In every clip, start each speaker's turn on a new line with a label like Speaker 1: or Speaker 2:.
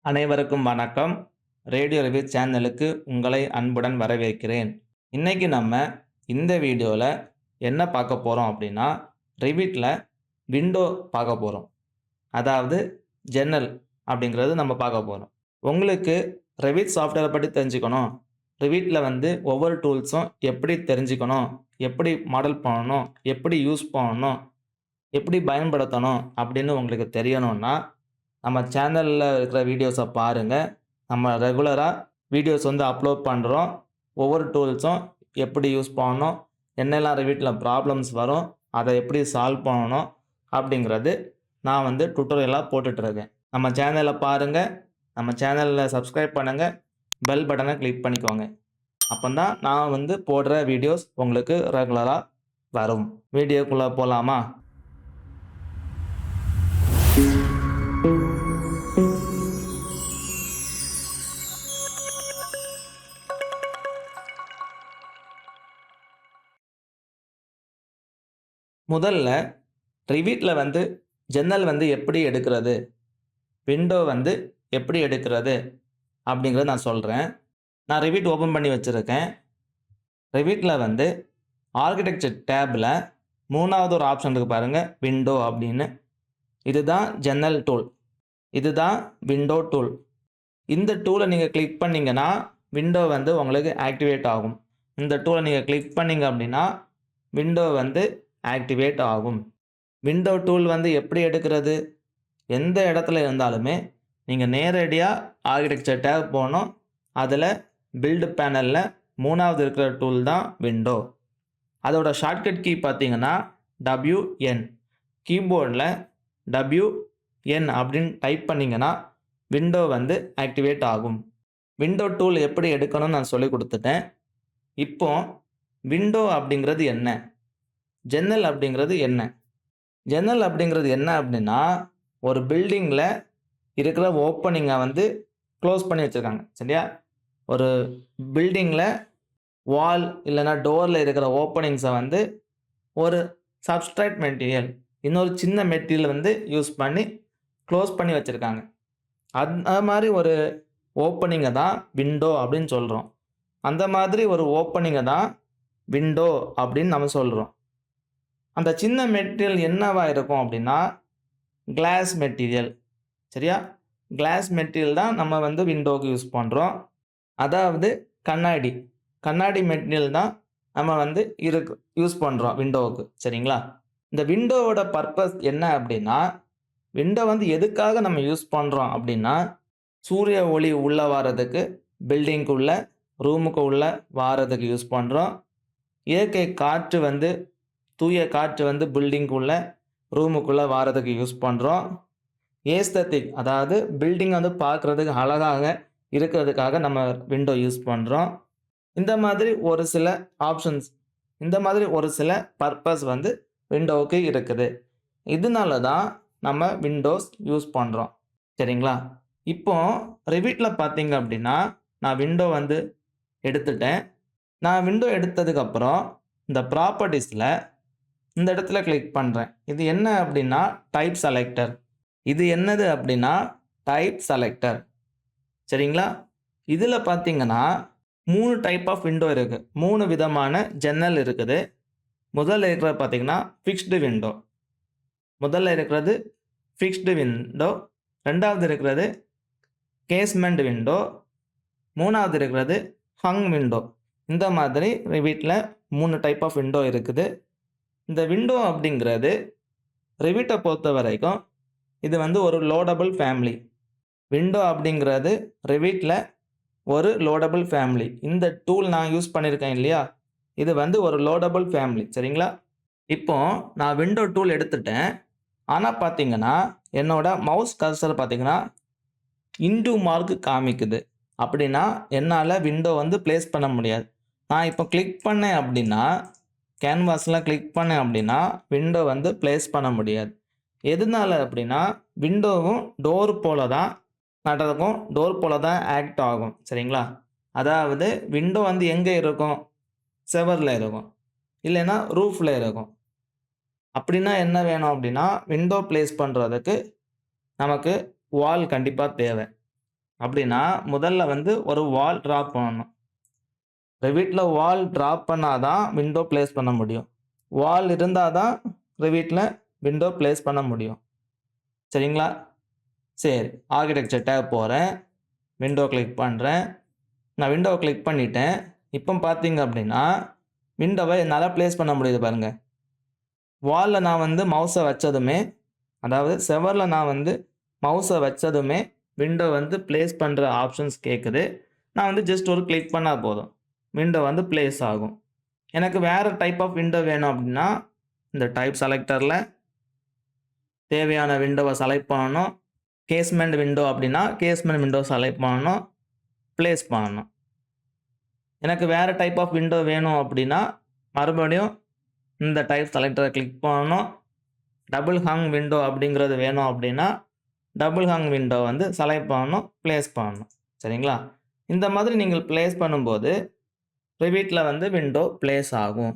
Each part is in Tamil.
Speaker 1: அனைவருக்கும் வணக்கம். ரேடியோ ரிவ்யூ சேனலுக்கு உங்களை அன்புடன் வரவேற்கிறேன். இன்னைக்கு நம்ம இந்த வீடியோல என்ன பார்க்க போறோம் அப்படின்னா, ரிவிட்ல விண்டோ பார்க்க போறோம். அதாவது ஜன்னல் அப்படிங்கிறது நம்ம பார்க்க போறோம். உங்களுக்கு ரெவிட் சாஃப்ட்வேரை பத்தி தெரிஞ்சுக்கணும், ரிவிட்ல ஒவ்வொரு டூல்ஸும் எப்படி தெரிஞ்சுக்கணும், எப்படி மாடல் பண்ணணும், எப்படி யூஸ் பண்ணணும், எப்படி பயன்படுத்தணும் அப்படின்னு உங்களுக்கு தெரியணும்னா, நம்ம சேனல்ல இருக்கிற வீடியோஸ பாருங்க. நம்ம ரெகுலரா வீடியோஸ் அப்லோட் பண்றோம். ஒவ்வொரு டூல்ஸும் எப்படி யூஸ் பண்ணணும், என்னெல்லாம் ரிவிட்ல ப்ராப்ளம்ஸ் வரும், அத எப்படி சால்வ் பண்ணணும் அப்படிங்கிறது நான் டுட்டோரியலா போட்டுட்ருக்கேன். நம்ம சேனல பாருங்க. நம்ம சேனல்ல சப்ஸ்கிரைப் பண்ணுங்க. பெல் பட்டன கிளிக் பண்ணிக்கோங்க. அப்பந்தான் நான் போடுற வீடியோஸ் உங்களுக்கு ரெகுலரா வரும். வீடியோக்குள்ள போலாமா? முதல்ல ரிவிட்ல ஜன்னல் எப்படி எடுக்கிறது, விண்டோ எப்படி எடுக்கிறது அப்படிங்கிறத நான் சொல்றேன். நான் ரிவிட் ஓப்பன் பண்ணி வச்சிருக்கேன். ரிவிட்ல ஆர்க்கிடெக்சர் டேப்ல 3வது ஒரு ஆப்ஷன் இருக்கு பாருங்க, விண்டோ அப்படின்னு. இதுதான் ஜன்னல் டூல். இதுதான் விண்டோ டூல். இந்த டூலை நீங்க கிளிக் பண்ணீங்கன்னா, விண்டோ உங்களுக்கு ஆக்டிவேட் ஆகும். இந்த டூலை நீங்க கிளிக் பண்ணீங்க அப்படின்னா, விண்டோ ஆக்டிவேட் ஆகும். விண்டோ டூல் எப்படி எடுக்கிறது? எந்த இடத்துல இருந்தாலுமே நீங்க நேரடியா ஆர்க்கிடெக்சர் டேப் போணும். அதுல பில்ட் பேனல்ல 3வது இருக்கிற டூல் தான் விண்டோ. அதோட ஷார்ட்கட் கீ பார்த்தீங்கன்னா WN. கீபோர்ட்ல WN அப்படின்னு டைப் பண்ணீங்கன்னா விண்டோ ஆக்டிவேட் ஆகும். விண்டோ டூல் எப்படி எடுக்கணும்னு நான் சொல்லிக் கொடுத்துட்டேன். இப்போ விண்டோ அப்படிங்கிறது என்ன? ஜன்னல் அப்படிங்கிறது என்ன? ஜன்னல் அப்படிங்கிறது என்ன அப்படின்னா, ஒரு பில்டிங்கில் இருக்கிற ஓப்பனிங்கை க்ளோஸ் பண்ணி வச்சுருக்காங்க. சரியா? ஒரு பில்டிங்கில் வால் இல்லைன்னா டோரில் இருக்கிற ஓப்பனிங்ஸை ஒரு சப்ஸ்ட்ராக்ட் மெட்டீரியல், இன்னொரு சின்ன மெட்டீரியல் யூஸ் பண்ணி க்ளோஸ் பண்ணி வச்சுருக்காங்க. அந்த மாதிரி ஒரு ஓப்பனிங்கை தான் விண்டோ அப்படின்னு சொல்கிறோம். அந்த மாதிரி ஒரு ஓப்பனிங்கை தான் விண்டோ அப்படின்னு நம்ம சொல்கிறோம். அந்த சின்ன மெட்டீரியல் என்னவா இருக்கும் அப்படின்னா, கிளாஸ் மெட்டீரியல். சரியா? கிளாஸ் மெட்டீரியல் தான் நம்ம விண்டோவுக்கு யூஸ் பண்ணுறோம். அதாவது கண்ணாடி. கண்ணாடி மெட்டீரியல் தான் நம்ம யூஸ் பண்ணுறோம் விண்டோவுக்கு. சரிங்களா? இந்த விண்டோவோட பர்பஸ் என்ன அப்படின்னா, விண்டோ எதுக்காக நம்ம யூஸ் பண்ணுறோம் அப்படின்னா, சூரிய ஒளி உள்ள வாரதுக்கு, பில்டிங்குள்ள, ரூமுக்கு உள்ள வாரதுக்கு யூஸ் பண்ணுறோம். இயற்கை காற்று தூய காற்று பில்டிங்குள்ள, ரூமுக்குள்ள வாரதுக்கு யூஸ் பண்ணுறோம். ஏஸ்தெட்டிக், அதாவது பில்டிங் பார்க்குறதுக்கு அழகாக இருக்கிறதுக்காக நம்ம விண்டோ யூஸ் பண்ணுறோம். இந்த மாதிரி ஒரு சில ஆப்ஷன்ஸ், இந்த மாதிரி ஒரு சில பர்பஸ் விண்டோவுக்கு இருக்குது. இதனால தான் நம்ம விண்டோஸ் யூஸ் பண்ணுறோம். சரிங்களா? இப்போ ரிவிட்ல பார்த்தீங்க அப்படின்னா, நான் விண்டோ எடுத்துட்டேன். நான் விண்டோ எடுத்ததுக்கப்புறம் இந்த ப்ராப்பர்ட்டீஸில் இந்த இடத்துல கிளிக் பண்ணுறேன். இது என்ன அப்படின்னா டைப் செலக்டர். இது என்னது அப்படின்னா டைப் செலக்டர். சரிங்களா? இதில் பார்த்தீங்கன்னா 3 டைப் ஆஃப் விண்டோ இருக்குது. 3 விதமான ஜன்னல் இருக்குது. முதல்ல இருக்கிறது பார்த்தீங்கன்னா ஃபிக்ஸ்டு விண்டோ. முதல்ல இருக்கிறது ஃபிக்ஸ்டு விண்டோ. 2வது இருக்கிறது கேஸ்மெண்ட் விண்டோ. 3வது இருக்கிறது ஹங் விண்டோ. இந்த மாதிரி ரிவிட்ல 3 டைப் ஆஃப் விண்டோ இருக்குது. இந்த விண்டோ அப்படிங்கிறது ரிவிட்டை பொறுத்த வரைக்கும் இது ஒரு லோடபிள் ஃபேமிலி. விண்டோ அப்படிங்கிறது ரிவிட்ல ஒரு லோடபிள் ஃபேமிலி. இந்த டூல் நான் யூஸ் பண்ணியிருக்கேன் இல்லையா, இது ஒரு லோடபிள் ஃபேமிலி. சரிங்களா? இப்போ நான் விண்டோ டூல் எடுத்துட்டேன். ஆனால் பார்த்தீங்கன்னா என்னோட மவுஸ் கர்சர் பார்த்தீங்கன்னா இன்டு மார்க் காமிக்குது. அப்படின்னா என்னால் விண்டோ பிளேஸ் பண்ண முடியாது. நான் இப்போ கிளிக் பண்ணேன் அப்படின்னா, கேன்வாஸில் கிளிக் பண்ணேன் அப்படின்னா விண்டோ பிளேஸ் பண்ண முடியாது. எதனால அப்படின்னா, விண்டோவும் டோர் போல தான் நடக்கும், டோர் போல தான் ஆக்ட் ஆகும். சரிங்களா? அதாவது விண்டோ எங்கே இருக்கும்? செவரில் இருக்கும், இல்லைன்னா ரூஃபில் இருக்கும். அப்படின்னா என்ன வேணும் அப்படின்னா, விண்டோ பிளேஸ் பண்ணுறதுக்கு நமக்கு வால் கண்டிப்பாக தேவை. அப்படின்னா, முதல்ல வந்து ஒரு வால் டிராப் பண்ணணும். Revitல வால் டிராப் பண்ணா தான் விண்டோ பிளேஸ் பண்ண முடியும். வால் இருந்தா தான் Revitல விண்டோ பிளேஸ் பண்ண முடியும். சரிங்களா? சரி. ஆர்க்கிடெக்சர் டேப் போறேன். விண்டோ கிளிக் பண்றேன். நான் விண்டோவ கிளிக் பண்ணிட்டேன். இப்போ பார்த்தீங்க அப்படின்னா, விண்டோவ என்னால பிளேஸ் பண்ண முடியுது பாருங்க. வால்ல நான் வந்து மவுஸ வச்சதுமே, அதாவது செவர்ல நான் வந்து மவுஸ வச்சதுமே, விண்டோ வந்து பிளேஸ் பண்ற ஆப்ஷன்ஸ் கேட்குது. நான் வந்து ஜஸ்ட் ஒரு கிளிக் பண்ணா போதும். விண்டோ வந்து பிளேஸ் ஆகும். எனக்கு வேற டைப் ஆஃப் விண்டோ வேணும் அப்படின்னா, இந்த டைப் செலக்டர்ல தேவையான விண்டோவ செலக்ட் பண்ணணும். கேஸ்மென்ட் விண்டோ அப்படின்னா, கேஸ்மென்ட் விண்டோ செலக்ட் பண்ணணும். பிளேஸ் பண்ணணும். எனக்கு வேற டைப் ஆஃப் விண்டோ வேணும் அப்படின்னா, மறுபடியும் இந்த டைப் செலக்டர கிளிக் பண்ணணும். டபுள் ஹங் விண்டோ அப்படிங்கிறது வேணும் அப்படின்னா, டபுள் ஹங் விண்டோ வந்து செலக்ட் பண்ணணும், பிளேஸ் பண்ணணும். சரிங்களா? இந்த மாதிரி நீங்கள் பிளேஸ் பண்ணும்போது, Revitல வந்து விண்டோ பிளேஸ் ஆகும்.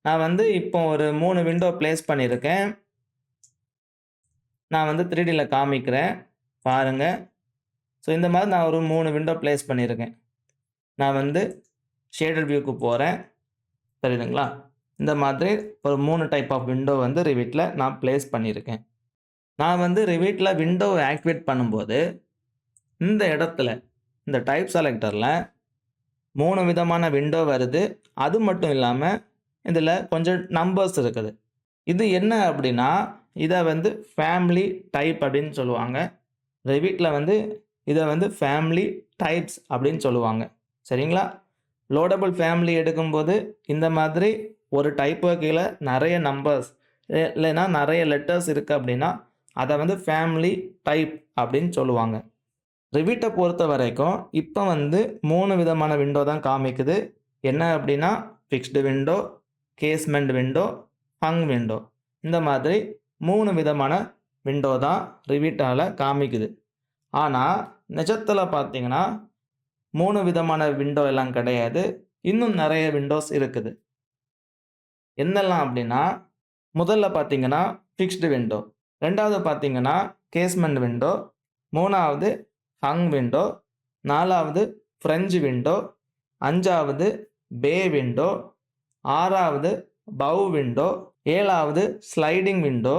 Speaker 1: நான் வந்து இப்போ ஒரு 3 விண்டோ பிளேஸ் பண்ணியிருக்கேன். நான் வந்து 3Dல காமிக்கிறேன். பாருங்க. ஸோ இந்த மாதிரி நான் ஒரு 3 விண்டோ பிளேஸ் பண்ணியிருக்கேன். நான் வந்து ஷேடட் வியூக்கு போறேன். தெரியுதுங்களா? இந்த மாதிரி ஒரு 3 டைப் ஆஃப் விண்டோ வந்து Revitல நான் பிளேஸ் பண்ணியிருக்கேன். நான் வந்து Revitல விண்டோவ ஆக்டிவேட் பண்ணும்போது, இந்த இடத்துல, இந்த டைப் செலக்டர்ல 3 விதமான விண்டோ வருது. அது மட்டும் இல்லாம, இதில கொஞ்சம் நம்பர்ஸ் இருக்குது. இது என்ன அப்படின்னா, இத வந்து ஃபேமிலி டைப் அப்படின்னு சொல்லுவாங்க. Revitல வந்து இத வந்து ஃபேமிலி டைப்ஸ் அப்படின்னு சொல்லுவாங்க. சரிங்களா? லோடபிள் ஃபேமிலி எடுக்கும்போது, இந்த மாதிரி ஒரு டைப்புக்கு கீழ நெறைய நம்பர்ஸ் இல்லைன்னா நெறைய லெட்டர்ஸ் இருக்கு அப்படின்னா, அத வந்து ஃபேமிலி டைப் அப்படின்னு சொல்லுவாங்க. Revitட பொறுத்தவரைக்கும், இப்ப வந்து 3 விதமான விண்டோ தான் காமிக்குது. என்ன அப்படின்னா, fixed window, casement window, ஹங் window. இந்த மாதிரி 3 விதமான விண்டோ தான் Revitஆல காமிக்குது. ஆனா, நிஜத்துல பார்த்தீங்கன்னா, 3 விதமான விண்டோ எல்லாம் கிடையாது. இன்னும் நெறைய விண்டோஸ் இருக்குது. என்னெல்லாம் அப்படின்னா, முதல்ல பார்த்தீங்கன்னா, ஃபிக்ஸ்டு விண்டோ. 2வது பார்த்தீங்கன்னா, கேஸ்மென்ட் விண்டோ. 3வது ஹங் விண்டோ. 4வது ஃப்ரெஞ்ச் விண்டோ. 5வது பே விண்டோ. 6வது பவ் விண்டோ. 7வது ஸ்லைடிங் விண்டோ.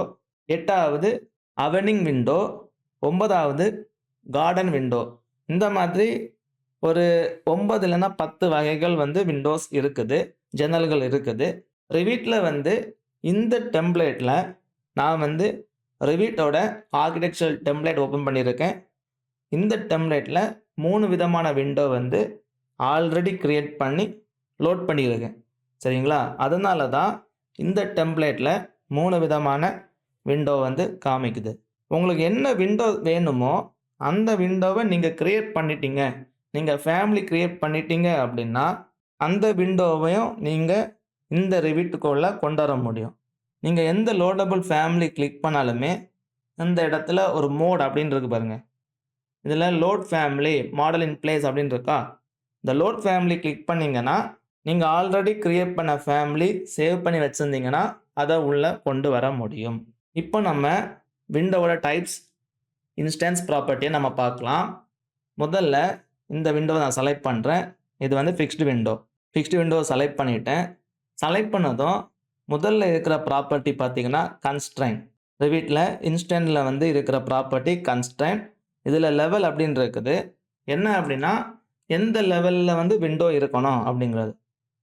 Speaker 1: 8வது அவெனிங் விண்டோ. 9வது கார்டன் விண்டோ. இந்த மாதிரி ஒரு 9 இல்லன்னா 10 வகைகள் வந்து விண்டோஸ் இருக்குது. ஜன்னல்கள் இருக்குது. Revitல வந்து இந்த டெம்ப்ளேட்ல நான் வந்து Revitஓட ஆர்க்கிடெக்சரல் டெம்ப்ளேட் ஓப்பன் பண்ணியிருக்கேன். இந்த டெம்ப்ளேட்ல 3 விதமான விண்டோ வந்து ஆல்ரெடி கிரியேட் பண்ணி லோட் பண்ணியிருக்கேன். சரிங்களா? அதனால தான் இந்த டெம்ப்ளேட்ல 3 விதமான விண்டோ வந்து காமிக்குது. உங்களுக்கு என்ன விண்டோ வேணுமோ, அந்த விண்டோவ நீங்க கிரியேட் பண்ணிட்டீங்க. நீங்க ஃபேமிலி கிரியேட் பண்ணிட்டீங்க அப்படின்னா, அந்த விண்டோவையும் நீங்க இந்த Revitக்குள்ள கொண்டு வர முடியும். நீங்க எந்த லோடபிள் ஃபேமிலி கிளிக் பண்ணாலுமே, இந்த இடத்துல ஒரு மோட் அப்படின்னு இருக்கு பாருங்க. இதில load family, model in place அப்படின்னு இருக்கா? இந்த லோட் ஃபேமிலி கிளிக் பண்ணீங்கன்னா, நீங்க ஆல்ரெடி கிரியேட் பண்ண ஃபேமிலி சேவ் பண்ணி வச்சிருந்தீங்கன்னா, அத உள்ள கொண்டு வர முடியும். இப்போ நம்ம விண்டோவோட டைப்ஸ், இன்ஸ்டன்ஸ் ப்ராப்பர்ட்டிய நம்ம பார்க்கலாம். முதல்ல இந்த விண்டோவ நான் செலக்ட் பண்றேன். இது வந்து ஃபிக்ஸ்டு விண்டோ. ஃபிக்ஸ்டு விண்டோவ செலக்ட் பண்ணிட்டேன். செலக்ட் பண்ணதும் முதல்ல இருக்கிற ப்ராப்பர்ட்டி பார்த்தீங்கன்னா, கன்ஸ்ட்ரெயின்ட். Revitல இன்ஸ்டன்ட்ல வந்து இருக்கிற ப்ராப்பர்ட்டி கன்ஸ்ட்ரெயின்ட். இதில லெவல் அப்படின்னு இருக்குது. என்ன அப்படின்னா, எந்த லெவல்ல வந்து விண்டோ இருக்கணும் அப்படிங்கிறது.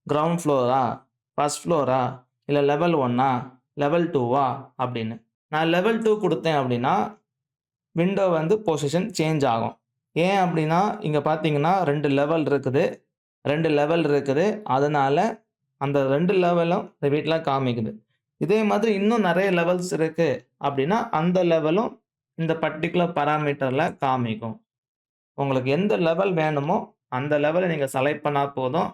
Speaker 1: Ground Flora? First Flora? இல்ல லெவல் 1ஆ? லெவல் 2வா? அப்படின்னு. நான் லெவல் 2 குடுத்தேன் அப்படின்னா, விண்டோ வந்து பொசிஷன் சேஞ்ச் ஆகும். ஏன் அப்படின்னா, இங்க பார்த்தீங்கன்னா 2 லெவல் இருக்குது. 2 லெவல் இருக்குது. அதனால அந்த 2 லெவலும் Revitல காமிக்குது. இதே மாதிரி இன்னும் நெறைய லெவல்ஸ் இருக்கு அப்படின்னா, அந்த லெவலும் இந்த பர்ட்டிகுலர் பாராமீட்டர்ல காமிக்கும். உங்களுக்கு எந்த லெவல் வேணுமோ, அந்த லெவல நீங்க செலக்ட் பண்ணா போதும்.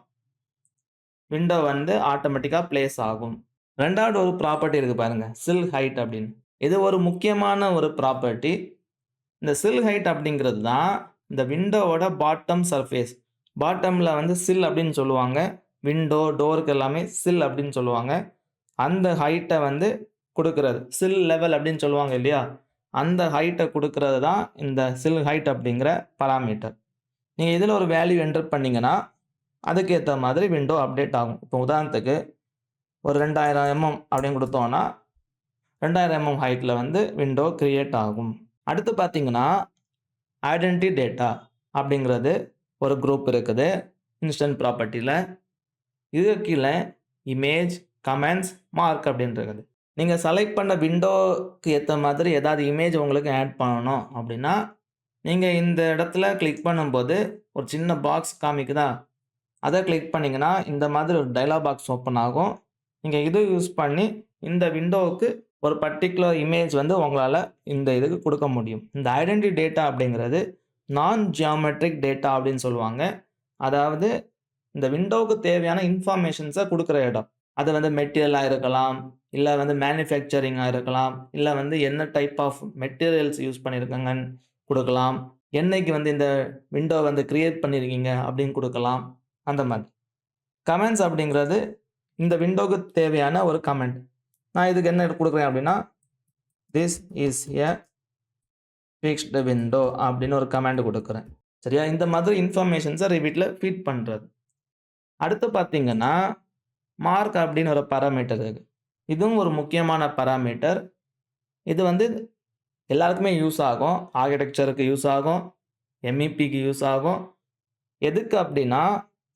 Speaker 1: விண்டோ வந்து ஆட்டோமேட்டிக்கா பிளேஸ் ஆகும். 2வது ஒரு ப்ராப்பர்ட்டி இருக்கு பாருங்க. சில் ஹைட் அப்படின்னு. இது ஒரு முக்கியமான ஒரு ப்ராப்பர்ட்டி. இந்த சில் ஹைட் அப்படிங்கிறது தான் இந்த விண்டோவோட பாட்டம் சர்ஃபேஸ். பாட்டம்ல வந்து சில் அப்படின்னு சொல்லுவாங்க. விண்டோ, டோருக்கு எல்லாமே சில் அப்படின்னு சொல்லுவாங்க. அந்த ஹைட்ட வந்து குடுக்குறது. சில் லெவல் அப்படின்னு சொல்லுவாங்க இல்லையா? அந்த ஹைட்ட குடுக்கிறது தான் இந்த சில் ஹைட் அப்படிங்கிற பாராமீட்டர். நீங்க இதில ஒரு வேல்யூ என்டர் பண்ணீங்கன்னா, அதுக்கேத்த மாதிரி விண்டோ அப்டேட் ஆகும். இப்போ உதாரணத்துக்கு ஒரு 2000 அப்படின்னு குடுத்தோம்னா, 2000 ஹைட்ல வந்து விண்டோ கிரியேட் ஆகும். அடுத்து பார்த்தீங்கன்னா, ஐடென்டிட்டி டேட்டா அப்படிங்கிறது ஒரு குரூப் இருக்குது. இன்ஸ்டன்ட் ப்ராப்பர்ட்டில. இதுக்கு கீழ இமேஜ், கமெண்ட்ஸ், மார்க் அப்படின்னு இருக்குது. நீங்க செலக்ட் பண்ண விண்டோக்கு ஏத்த மாதிரி ஏதாவது இமேஜ் உங்களுக்கு ஆட் பண்ணணும் அப்படின்னா, நீங்க இந்த இடத்துல கிளிக் பண்ணும்போது ஒரு சின்ன பாக்ஸ் காமிக்குதா? அத கிளிக் பண்ணீங்கன்னா, இந்த மாதிரி ஒரு டயலாக் பாக்ஸ் ஓப்பன் ஆகும். நீங்க இத யூஸ் பண்ணி இந்த விண்டோவுக்கு ஒரு பர்ட்டிகுலர் இமேஜ் வந்து உங்களால இந்த இதுக்கு குடுக்க முடியும். இந்த ஐடென்டிட்டி டேட்டா அப்படிங்கிறது நான் ஜியோமெட்ரிக் டேட்டா அப்படின்னு சொல்லுவாங்க. அதாவது இந்த விண்டோவுக்கு தேவையான இன்ஃபர்மேஷன்ஸ குடுக்குற இடம். அது வந்து மெட்டீரியலா இருக்கலாம், இல்ல வந்து மேனுஃபேக்சரிங்கா இருக்கலாம், இல்ல வந்து என்ன டைப் ஆஃப் மெட்டீரியல்ஸ் யூஸ் பண்ணியிருக்காங்கன்னு குடுக்கலாம். என்னைக்கு வந்து இந்த விண்டோ வந்து கிரியேட் பண்ணியிருக்கீங்க அப்படின்னு குடுக்கலாம். அந்த மாதிரி. கமெண்ட்ஸ் அப்படிங்கிறது இந்த விண்டோக்கு தேவையான ஒரு கமெண்ட். நான் இதுக்கு என்ன குடுக்குறேன் அப்படின்னா, this is a fixed window அப்படின்னு ஒரு கமாண்ட் குடுக்குறேன். சரியா? இந்த மாதிரி இன்ஃபர்மேஷன்ஸ ரிவிட்ல ஃபீட் பண்றது. அடுத்து பார்த்தீங்கன்னா, மார்க் அப்படின்னு ஒரு பாராமீட்டர் இருக்கு. இதுவும் ஒரு முக்கியமான பாராமீட்டர். இது வந்து எல்லாருக்குமே யூஸ் ஆகும். ஆர்க்கிடெக்சருக்கு யூஸ் ஆகும். MEPக்கு யூஸ் ஆகும். எதுக்கு அப்படின்னா,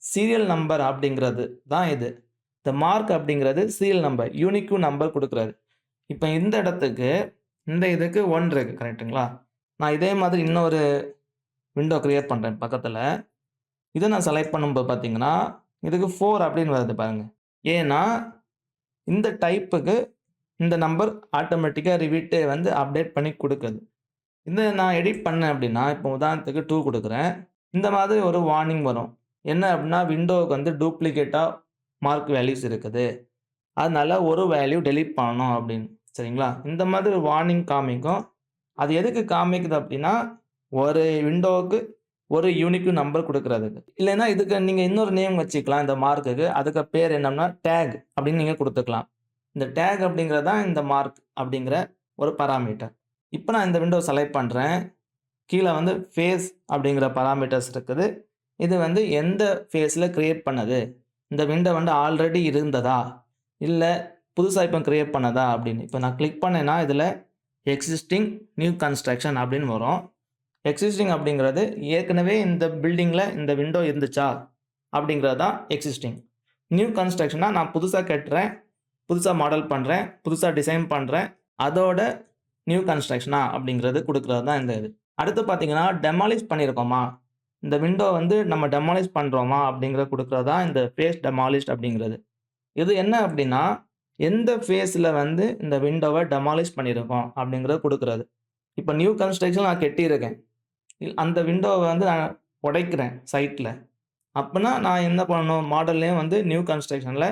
Speaker 1: சீரியல் நம்பர் அப்படிங்கிறது தான் இது. இந்த மார்க் அப்படிங்கிறது சீரியல் நம்பர், யூனிக் நம்பர் குடுக்குறது. இப்ப இந்த இடத்துக்கு, இந்த இதுக்கு 1 இருக்கு. கரெக்ட்டுங்களா? நான் இதே மாதிரி இன்னொரு விண்டோ கிரியேட் பண்றேன் பக்கத்துல. இத நான் செலக்ட் பண்ணும்போது பார்த்தீங்கன்னா, இதுக்கு 4 அப்படின்னு வருது பாருங்க. ஏன்னா, இந்த டைப்புக்கு இந்த நம்பர் ஆட்டோமேட்டிக்கா ரிவிட்டே வந்து அப்டேட் பண்ணி குடுக்குது. இத நான் எடிட் பண்ணேன் அப்படின்னா, இப்போ உதாரணத்துக்கு 2 குடுக்குறேன். இந்த மாதிரி ஒரு வார்னிங் வரும். என்ன அப்படின்னா, விண்டோவுக்கு வந்து டூப்ளிகேட்டா மார்க் வேல்யூஸ் இருக்குது. அதனால ஒரு வேல்யூ டெலீட் பண்ணணும் அப்படின்னு. சரிங்களா? இந்த மாதிரி ஒரு வார்னிங் காமிக்கும். அது எதுக்கு காமிக்குது அப்படின்னா, ஒரு விண்டோவுக்கு ஒரு யூனிக் நம்பர் குடுக்குறதுக்கு. இல்லைன்னா இதுக்கு நீங்க இன்னொரு நேம் வச்சுக்கலாம் இந்த மார்க்குக்கு. அதுக்கு பேர் என்னன்னா, டேக் அப்படின்னு நீங்க குடுத்துக்கலாம். இந்த டேக் அப்படிங்கிறது தான் இந்த மார்க் அப்படிங்கிற ஒரு பாராமீட்டர். இப்ப நான் இந்த விண்டோ செலக்ட் பண்றேன். கீழ வந்து ஃபேஸ் அப்படிங்கிற பாராமீட்டர்ஸ் இருக்குது. இது வந்து எந்த ஃபேஸ்ல கிரியேட் பண்ணது? இந்த விண்டோ வந்து ஆல்ரெடி இருந்ததா? இல்ல புதுசா இப்ப கிரியேட் பண்ணதா? அப்படின்னு. இப்ப நான் கிளிக் பண்ணேன்னா, இதுல எக்ஸிஸ்டிங், நியூ கன்ஸ்ட்ரக்ஷன் அப்படின்னு வரும். எக்ஸிஸ்டிங் அப்படிங்கிறது ஏற்கனவே இந்த பில்டிங்ல இந்த விண்டோ இருந்துச்சா? அப்படிங்கிறது தான் எக்ஸிஸ்டிங். நியூ கன்ஸ்ட்ரக்ஷன்னா நான் புதுசா கட்டுறேன், புதுசா மாடல் பண்றேன், புதுசா டிசைன் பண்றேன். அதோட நியூ கன்ஸ்ட்ரக்ஷனா அப்படிங்கிறது குடுக்குறது தான் இந்த இது. அடுத்து பார்த்தீங்கன்னா, டெமாலிஷ் பண்ணியிருக்கோமா? இந்த விண்டோ வந்து நம்ம டெமாலிஷ் பண்றோமா? அப்படிங்கிறத குடுக்குறது தான் இந்த ஃபேஸ் டெமாலிஷ்ட் அப்படிங்கிறது. இது என்ன அப்படின்னா, எந்த ஃபேஸ்ல வந்து இந்த விண்டோவ டெமாலிஷ் பண்ணியிருக்கோம் அப்படிங்கிறத குடுக்குறது. இப்ப நியூ கன்ஸ்ட்ரக்ஷன் நான் கட்டியிருக்கேன். அந்த விண்டோவ வந்து நான் உடைக்கிறேன் சைட்ல. அப்பன்னா நான் என்ன பண்ணணும்? மாடல்லயும் வந்து நியூ கன்ஸ்ட்ரக்ஷன்ல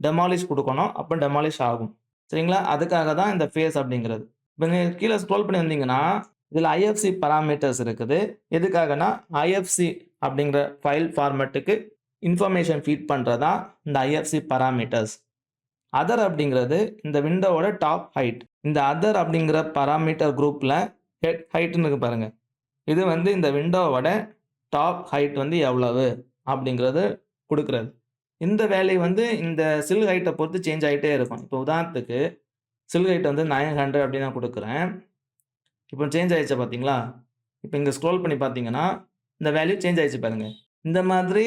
Speaker 1: டெமாலிஷ் குடுக்கணும். அப்ப டெமாலிஷ் ஆகும். சரிங்களா? அதுக்காக தான் இந்த ஃபேஸ் அப்படிங்கிறது. இப்ப நீங்க கீழ ஸ்க்ரோல் பண்ணி வந்தீங்கன்னா, இதுல IFC பாராமீட்டர்ஸ் இருக்குது. எதுக்காகன்னா, IFC அப்படிங்கிற ஃபைல் ஃபார்மேட்டுக்கு இன்ஃபர்மேஷன் ஃபீட் பண்றது தான் இந்த IFC பாராமீட்டர்ஸ். அதர் அப்படிங்கிறது இந்த விண்டோவோட டாப் ஹைட். இந்த அதர் அப்படிங்கிற பாராமீட்டர் குரூப்ல ஹெட் ஹைட்ன்னு இருக்கு பாருங்க. இது வந்து இந்த விண்டோவோட டாப் ஹைட் வந்து எவ்வளவு அப்படிங்கிறது குடுக்குறது. இந்த வேல்யூ வந்து இந்த சில் ஹைட்ட பொறுத்து சேஞ்ச் ஆயிட்டே இருக்கும். இப்போ உதாரணத்துக்கு சில் ஹைட் வந்து 900 அப்படின்னு நான் குடுக்குறேன். இப்போ சேஞ்ச் ஆயிடுச்சா பார்த்தீங்களா? இப்போ இங்க ஸ்க்ரோல் பண்ணி பார்த்தீங்கன்னா, இந்த வேல்யூ சேஞ்ச் ஆயிடுச்சு பாருங்க. இந்த மாதிரி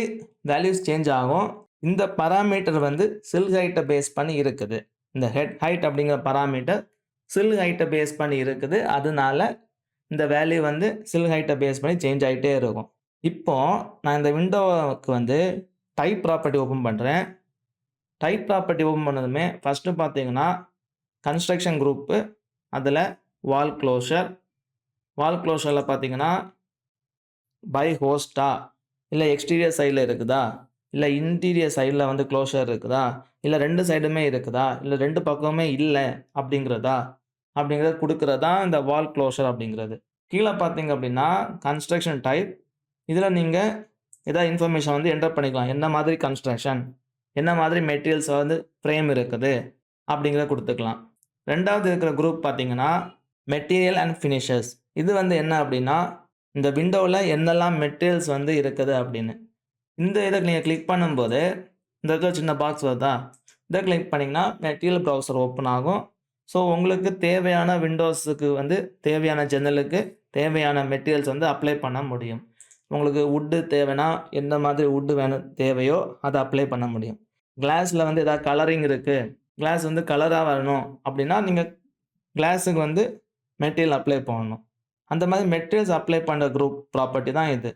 Speaker 1: வேல்யூஸ் சேஞ்ச் ஆகும். இந்த பாராமீட்டர் வந்து சில் ஹைட்ட பேஸ் பண்ணி இருக்குது. இந்த ஹெட் ஹைட் அப்படிங்கிற பாராமீட்டர் சில் ஹைட்ட பேஸ் பண்ணி இருக்குது. அதனால இந்த வேல்யூ வந்து சில் ஹைட்ட பேஸ் பண்ணி சேஞ்ச் ஆயிட்டே இருக்கும். இப்போ நான் இந்த விண்டோவுக்கு வந்து டைப் ப்ராப்பர்ட்டி ஓப்பன் பண்றேன். டைப் ப்ராப்பர்ட்டி ஓப்பன் பண்ணதுமே ஃபர்ஸ்ட்டு பார்த்தீங்கன்னா, கன்ஸ்ட்ரக்ஷன் குரூப்பு அதில வால் க்ளோஷர். வால் க்ளோஷர்ல பார்த்தீங்கன்னா, பை ஹோஸ்ட்டா? இல்ல எக்ஸ்டீரியர் சைட்ல இருக்குதா? இல்ல இன்டீரியர் சைட்ல வந்து க்ளோஷர் இருக்குதா? இல்ல 2 சைடுமே இருக்குதா? இல்ல 2 பக்கமுமே இல்ல அப்படிங்கிறதா? அப்படிங்கிறத குடுக்குறது தான் இந்த வால் க்ளோஷர் அப்படிங்கிறது. கீழ பார்த்தீங்க அப்படின்னா, கன்ஸ்ட்ரக்ஷன் டைப். இதில நீங்க ஏதாவது இன்ஃபர்மேஷன் வந்து என்டர் பண்ணிக்கலாம். என்ன மாதிரி கன்ஸ்ட்ரக்ஷன்? என்ன மாதிரி மெட்டீரியல்ஸ் வந்து ஃப்ரேம் இருக்குது? அப்படிங்கிறத குடுத்துக்கலாம். 2வது இருக்கிற குரூப் பார்த்தீங்கன்னா, மெட்டீரியல் அண்ட் ஃபினிஷஸ். இது வந்து என்ன அப்படின்னா, இந்த விண்டோல என்னெல்லாம் மெட்டீரியல்ஸ் வந்து இருக்குது அப்படின்னு. இந்த இத நீங்க கிளிக் பண்ணும்போது, இந்த இடத்துல சின்ன பாக்ஸ் வருதா? இத கிளிக் பண்ணீங்கன்னா, மெட்டீரியல் ப்ரௌசர் ஓப்பன் ஆகும். ஸோ, உங்களுக்கு தேவையான விண்டோஸுக்கு வந்து தேவையான ஜன்னலுக்கு தேவையான மெட்டீரியல்ஸ் வந்து அப்ளை பண்ண முடியும். உங்களுக்கு வுட் தேவைன்னா, எந்த மாதிரி வுட் வேணும் தேவையோ, அத அப்ளை பண்ண முடியும். கிளாஸ்ல வந்து ஏதாவது கலரிங் இருக்கு. கிளாஸ் வந்து கலரா வரணும் அப்படின்னா, நீங்க கிளாஸுக்கு வந்து மெட்டீரியல் அப்ளை பண்ணணும். அந்த மாதிரி மெட்டீரியல்ஸ் அப்ளை பண்ற குரூப் ப்ராப்பர்ட்டி தான் இது.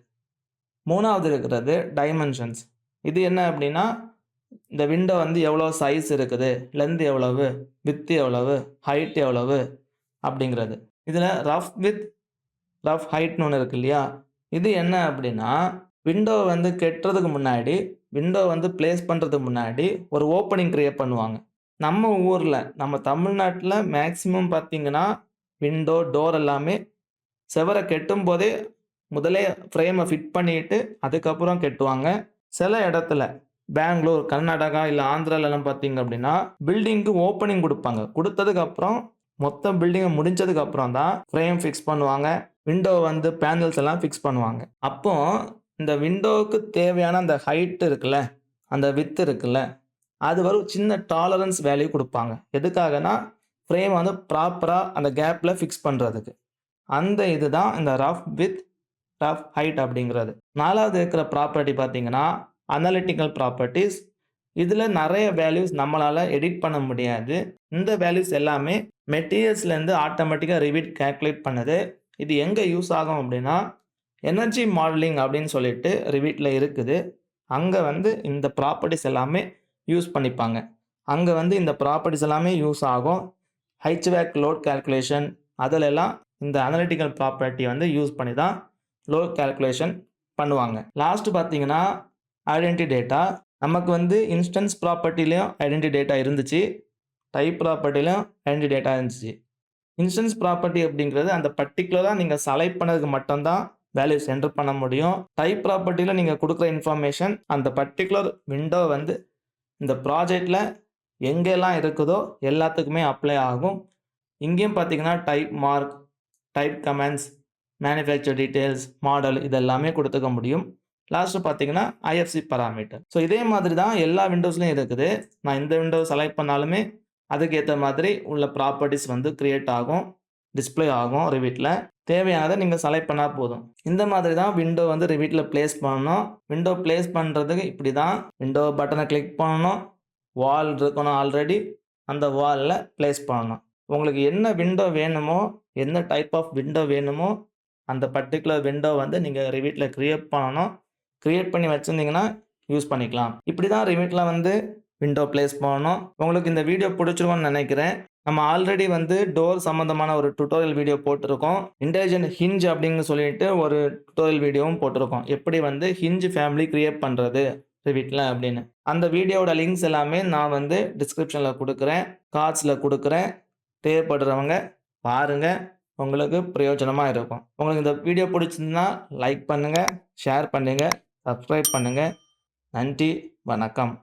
Speaker 1: 3வது இருக்கிறது டைமென்ஷன்ஸ். இது என்ன அப்படின்னா, இந்த விண்டோ வந்து எவ்வளோ சைஸ் இருக்குது, லெந்த் எவ்வளவு, விட்த் எவ்வளவு, ஹைட் எவ்வளவு அப்படிங்கிறது. இதில ரஃப் விட்த், ரஃப் ஹைட்ன்னு ஒண்ணு இருக்கு இல்லையா? இது என்ன அப்படின்னா, விண்டோ வந்து கெட்டுறதுக்கு முன்னாடி, விண்டோ வந்து பிளேஸ் பண்றதுக்கு முன்னாடி ஒரு ஓப்பனிங் கிரியேட் பண்ணுவாங்க. நம்ம ஊர்ல, நம்ம தமிழ்நாட்ல மேக்ஸிமம் பார்த்தீங்கன்னா, விண்டோ, டோர் எல்லாமே செவர கெட்டும்போதே முதலே ஃப்ரேம ஃபிட் பண்ணிட்டு, அதுக்கப்புறம் கெட்டுவாங்க. சில இடத்துல பெங்களூர், கர்நாடகா இல்ல ஆந்திராலலாம் பார்த்தீங்க அப்படின்னா, பில்டிங்க்கு ஓப்பனிங் குடுப்பாங்க. குடுத்ததுக்கு அப்புறம் மொத்த பில்டிங் முடிஞ்சதுக்கு அப்புறம் தான் ஃப்ரேம் ஃபிக்ஸ் பண்ணுவாங்க. விண்டோ வந்து பேனல்ஸ் எல்லாம் ஃபிக்ஸ் பண்ணுவாங்க. அப்போ இந்த விண்டோவுக்கு தேவையான அந்த ஹைட் இருக்குல்ல, அந்த விட்த் இருக்குல்ல, அது ஒரு சின்ன டாலரன்ஸ் வேல்யூ குடுப்பாங்க. எதுக்காகன்னா, ஃப்ரேம் வந்து ப்ராப்பரா அந்த கேப்ல ஃபிக்ஸ் பண்றதுக்கு. அந்த இதுதான் இந்த ரஃப் விட்த், ரஃப் ஹைட் அப்படிங்கிறது. 4வது இருக்கிற ப்ராப்பர்ட்டி பார்த்தீங்கன்னா, அனலிட்டிக்கல் ப்ராப்பர்ட்டீஸ். இதில நெறைய வேல்யூஸ் நம்மளால எடிட் பண்ண முடியாது. இந்த வேல்யூஸ் எல்லாமே மெட்டீரியல்ஸ்லேருந்து ஆட்டோமேட்டிக்கா ரிவிட் கால்குலேட் பண்ணுது. இது எங்க யூஸ் ஆகும் அப்படின்னா, எனர்ஜி மாடலிங் அப்படின்னு சொல்லிட்டு ரிவிட்ல இருக்குது. அங்க வந்து இந்த ப்ராப்பர்ட்டீஸ் எல்லாமே யூஸ் பண்ணிப்பாங்க. அங்க வந்து இந்த ப்ராப்பர்ட்டீஸ் எல்லாமே யூஸ் ஆகும். ஹெச்வேக் லோட் கால்குலேஷன் அதிலெல்லாம் இந்த அனலிட்டிக்கல் ப்ராப்பர்ட்டி வந்து யூஸ் பண்ணி தான் லோட் கால்குலேஷன் பண்ணுவாங்க. லாஸ்ட் பார்த்தீங்கன்னா, ஐடென்டிட்டி டேட்டா. நமக்கு வந்து இன்ஸ்டன்ஸ் ப்ராப்பர்ட்டிலயும் ஐடென்டிட்டி டேட்டா இருந்துச்சு. டைப் ப்ராப்பர்ட்டிலயும் ஐடென்டிட்டி டேட்டா இருந்துச்சு. இன்ஸ்டன்ஸ் ப்ராப்பர்ட்டி அப்படிங்கிறது அந்த பர்ட்டிகுலரா நீங்க செலக்ட் பண்ணதுக்கு மட்டும் தான் வேல்யூஸ் என்டர் பண்ண முடியும். டைப் ப்ராப்பர்ட்டில நீங்க குடுக்குற இன்ஃபர்மேஷன் அந்த பர்ட்டிகுலர் விண்டோ வந்து இந்த ப்ராஜெக்ட்ல எங்கெல்லாம் இருக்குதோ எல்லாத்துக்குமே அப்ளை ஆகும். இங்கேயும் பார்த்தீங்கன்னா, type mark, type comments, manufacture details, model இது எல்லாமே குடுத்துக்க முடியும். லாஸ்ட் பார்த்தீங்கன்னா, ஐஎஃப்சி பாராமீட்டர். ஸோ இதே மாதிரி தான் எல்லா விண்டோஸ்லயும் இருக்குது. நான் இந்த விண்டோ செலக்ட் பண்ணாலுமே, அதுக்கு ஏத்த மாதிரி உள்ள ப்ராப்பர்ட்டீஸ் வந்து கிரியேட் ஆகும். டிஸ்ப்ளே ஆகும் ரிவிட்ல. தேவையானத நீங்க செலக்ட் பண்ணா போதும். இந்த மாதிரி தான் விண்டோ வந்து ரிவிட்ல பிளேஸ் பண்ணணும். விண்டோ பிளேஸ் பண்றதுக்கு இப்படி தான். விண்டோ பட்டன கிளிக் பண்ணணும். வால் இருக்கணும் ஆல்ரெடி. அந்த வால்ல பிளேஸ் பண்ணணும். உங்களுக்கு என்ன விண்டோ வேணுமோ, என்ன டைப் ஆஃப் விண்டோ வேணுமோ, அந்த பர்ட்டிகுலர் விண்டோ வந்து நீங்க ரிவிட்ல கிரியேட் பண்ணணும். கிரியேட் பண்ணி வச்சிருந்தீங்கன்னா, யூஸ் பண்ணிக்கலாம். இப்படி தான் ரிவிட்ல வந்து விண்டோ பிளேஸ் பண்ணணும். உங்களுக்கு இந்த வீடியோ புடிச்சிருக்கும்னு நெனைக்கிறேன். நம்ம ஆல்ரெடி வந்து டோர் சம்மந்தமான ஒரு டுட்டோரியல் வீடியோ போட்டிருக்கோம். இன்டெலிஜென்ட் ஹிஞ்ச் அப்படின்னு சொல்லிட்டு ஒரு டுட்டோரியல் வீடியோவும் போட்டிருக்கோம். எப்படி வந்து ஹிஞ்ச் ஃபேமிலி கிரியேட் பண்றது ரிவிட்ல அப்படின்னு. அந்த வீடியோவோட லிங்க்ஸ் எல்லாமே நான் வந்து டிஸ்கிரிப்ஷன்ல குடுக்குறேன். கார்ட்ஸ்ல குடுக்குறேன். தேவைப்படுறவங்க பாருங்க. உங்களுக்கு பிரயோஜனமா இருக்கும். உங்களுக்கு இந்த வீடியோ புடிச்சிருந்தா லைக் பண்ணுங்க, ஷேர் பண்ணுங்க, சப்ஸ்கிரைப் பண்ணுங்க. நன்றி, வணக்கம்.